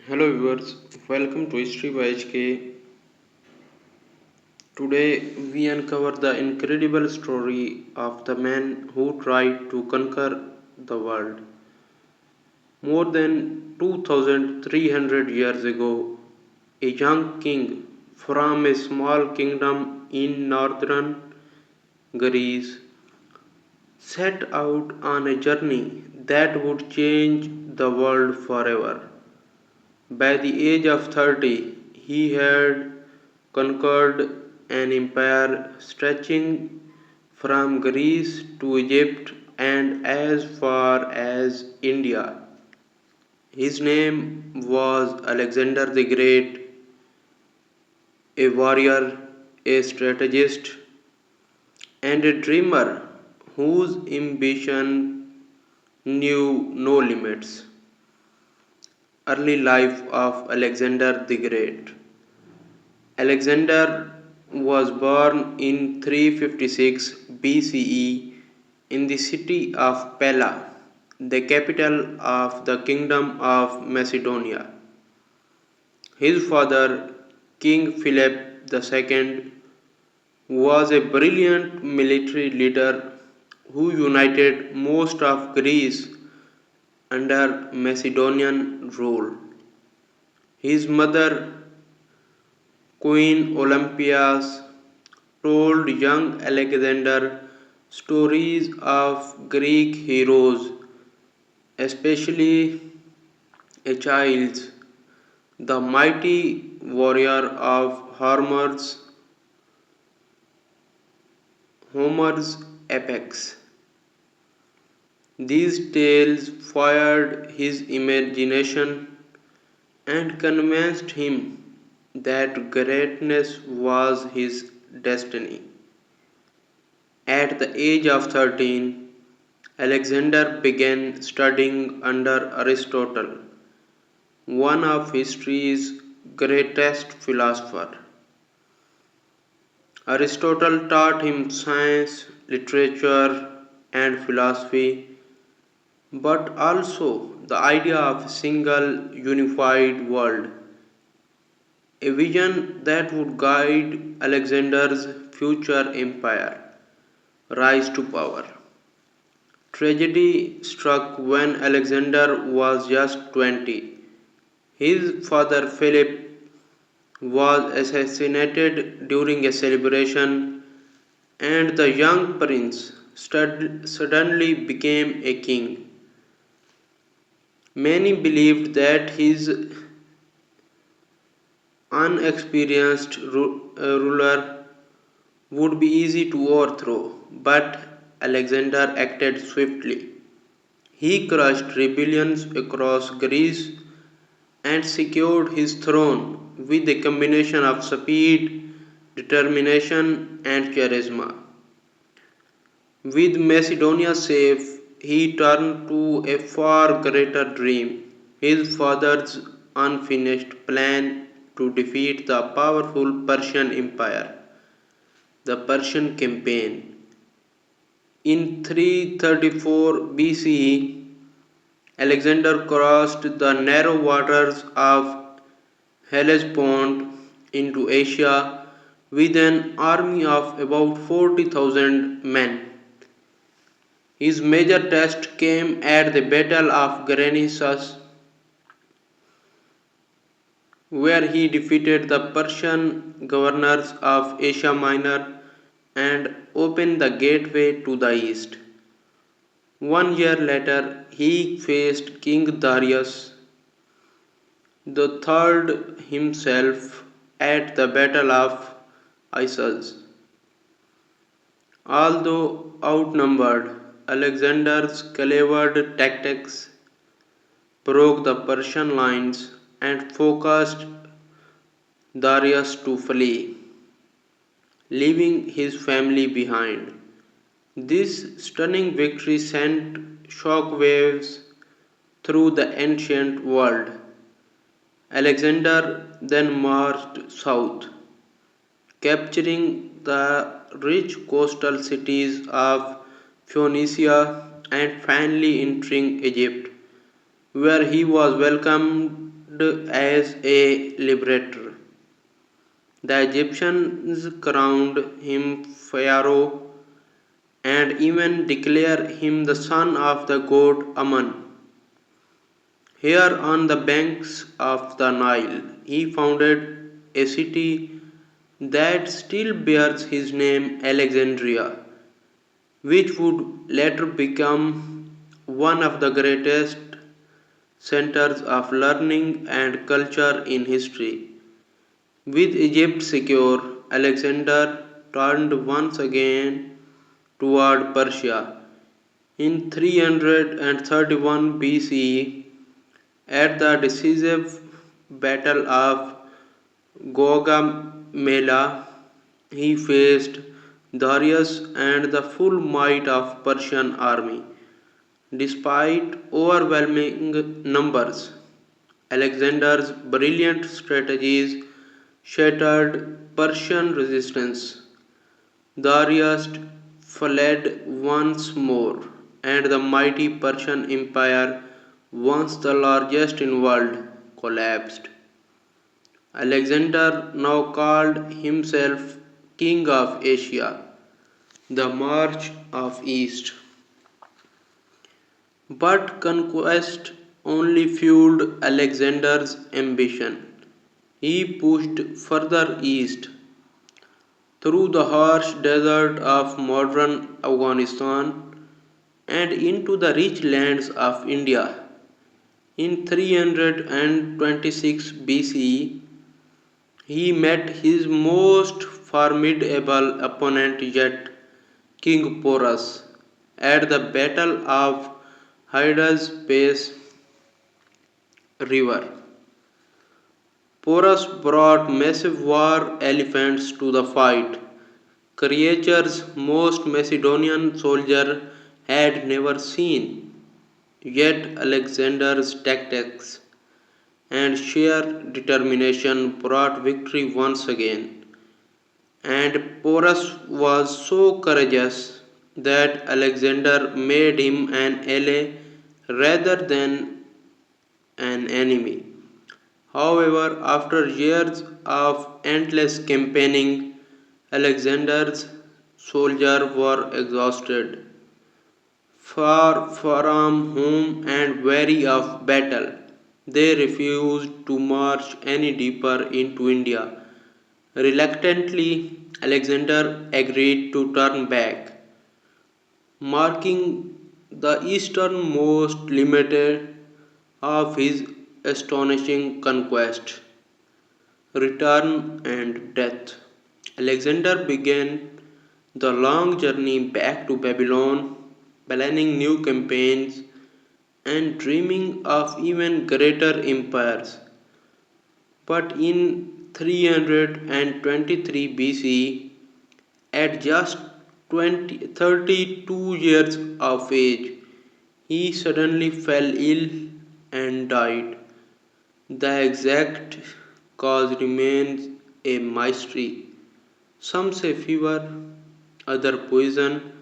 Hello viewers, welcome to History by HK. Today we uncover the incredible story of the man who tried to conquer the world. More than 2300 years ago, a young king from a small kingdom in northern Greece set out on a journey that would change the world forever. By the age of 30, he had conquered an empire stretching from Greece to Egypt and as far as India. His name was Alexander the Great, a warrior, a strategist, and a dreamer whose ambition knew no limits. Early life of Alexander the Great. Alexander was born in 356 BCE in the city of Pella, the capital of the Kingdom of Macedonia. His father, King Philip II, was a brilliant military leader who united most of Greece under Macedonian rule. His mother, Queen Olympias, told young Alexander stories of Greek heroes, especially Achilles, the mighty warrior of Homer's epics. These tales fired his imagination and convinced him that greatness was his destiny. At the age of 13, Alexander began studying under Aristotle, one of history's greatest philosophers. Aristotle taught him science, literature, and philosophy, but also the idea of a single unified world, a vision that would guide Alexander's future empire rise to power. Tragedy struck when Alexander was just 20. His father Philip was assassinated during a celebration, and the young prince suddenly became a king. Many believed that his unexperienced ruler would be easy to overthrow, but Alexander acted swiftly. He crushed rebellions across Greece and secured his throne with a combination of speed, determination, and charisma. With Macedonia safe, he turned to a far greater dream, his father's unfinished plan to defeat the powerful Persian Empire, the Persian campaign. In 334 BCE, Alexander crossed the narrow waters of Hellespont into Asia with an army of about 40,000 men. His major test came at the Battle of Granissus, where he defeated the Persian governors of Asia Minor and opened the gateway to the east. 1 year later, he faced King Darius III himself at the Battle of Issus. Although outnumbered, Alexander's clever tactics broke the Persian lines and forced Darius to flee, leaving his family behind. This stunning victory sent shockwaves through the ancient world. Alexander then marched south, capturing the rich coastal cities of Phoenicia and finally entering Egypt, where he was welcomed as a liberator. The Egyptians crowned him pharaoh and even declared him the son of the god Amun. Here on the banks of the Nile, he founded a city that still bears his name, Alexandria, which would later become one of the greatest centers of learning and culture in history. With Egypt secure, Alexander turned once again toward Persia. In 331 BCE, at the decisive Battle of Gaugamela, he faced Darius and the full might of Persian army. Despite overwhelming numbers, Alexander's brilliant strategies shattered Persian resistance. Darius fled once more, and the mighty Persian Empire, once the largest in the world, collapsed. Alexander now called himself King of Asia, the March of East. But conquest only fueled Alexander's ambition. He pushed further east through the harsh desert of modern Afghanistan and into the rich lands of India. In 326 BCE, he met his most formidable opponent yet, King Porus, at the Battle of Hydaspes River. Porus brought massive war elephants to the fight, creatures most Macedonian soldiers had never seen. Yet Alexander's tactics and sheer determination brought victory once again. And Porus was so courageous that Alexander made him an ally rather than an enemy. However, after years of endless campaigning, Alexander's soldiers were exhausted, far from home and weary of battle. They refused to march any deeper into India. Reluctantly, Alexander agreed to turn back, marking the easternmost limit of his astonishing conquest, return, and death. Alexander began the long journey back to Babylon, planning new campaigns and dreaming of even greater empires. But in 323 BC, at just 32 years of age, he suddenly fell ill and died. The exact cause remains a mystery. Some say fever, others poison,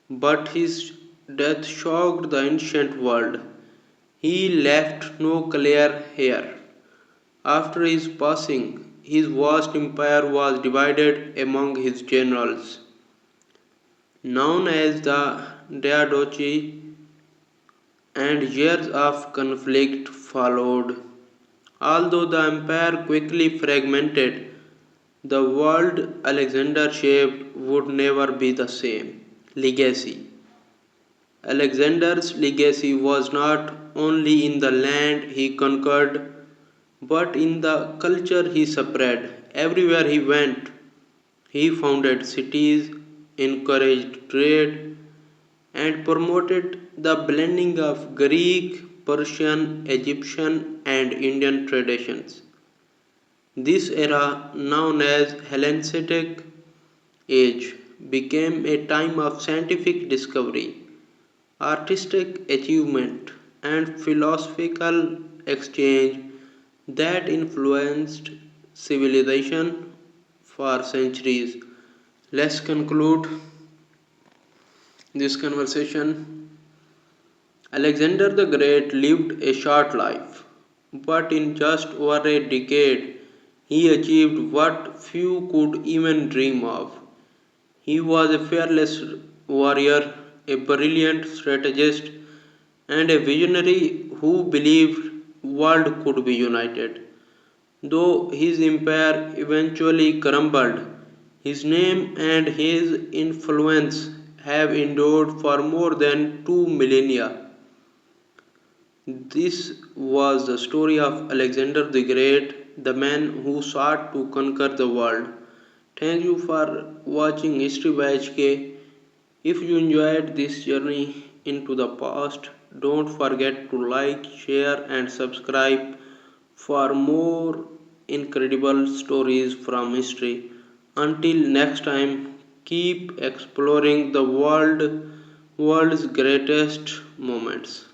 but his death shocked the ancient world. He left no clear heir. After his passing, his vast empire was divided among his generals, known as the Diadochi, and years of conflict followed. Although the empire quickly fragmented, the world Alexander shaped would never be the same. Legacy. Alexander's legacy was not only in the land he conquered, but in the culture he spread. Everywhere he went, he founded cities, encouraged trade, and promoted the blending of Greek, Persian, Egyptian, and Indian traditions. This era, known as Hellenistic Age, became a time of scientific discovery, artistic achievement, and philosophical exchange that influenced civilization for centuries. Let's conclude this conversation. Alexander the Great lived a short life, but in just over a decade, he achieved what few could even dream of. He was a fearless warrior, a brilliant strategist, and a visionary who believed world could be united. Though his empire eventually crumbled, his name and his influence have endured for more than 2 millennia. This was the story of Alexander the Great, the man who sought to conquer the world. Thank you for watching History by HK. If you enjoyed this journey into the past, don't forget to like, share, and subscribe for more incredible stories from history. Until next time, keep exploring the world's greatest moments.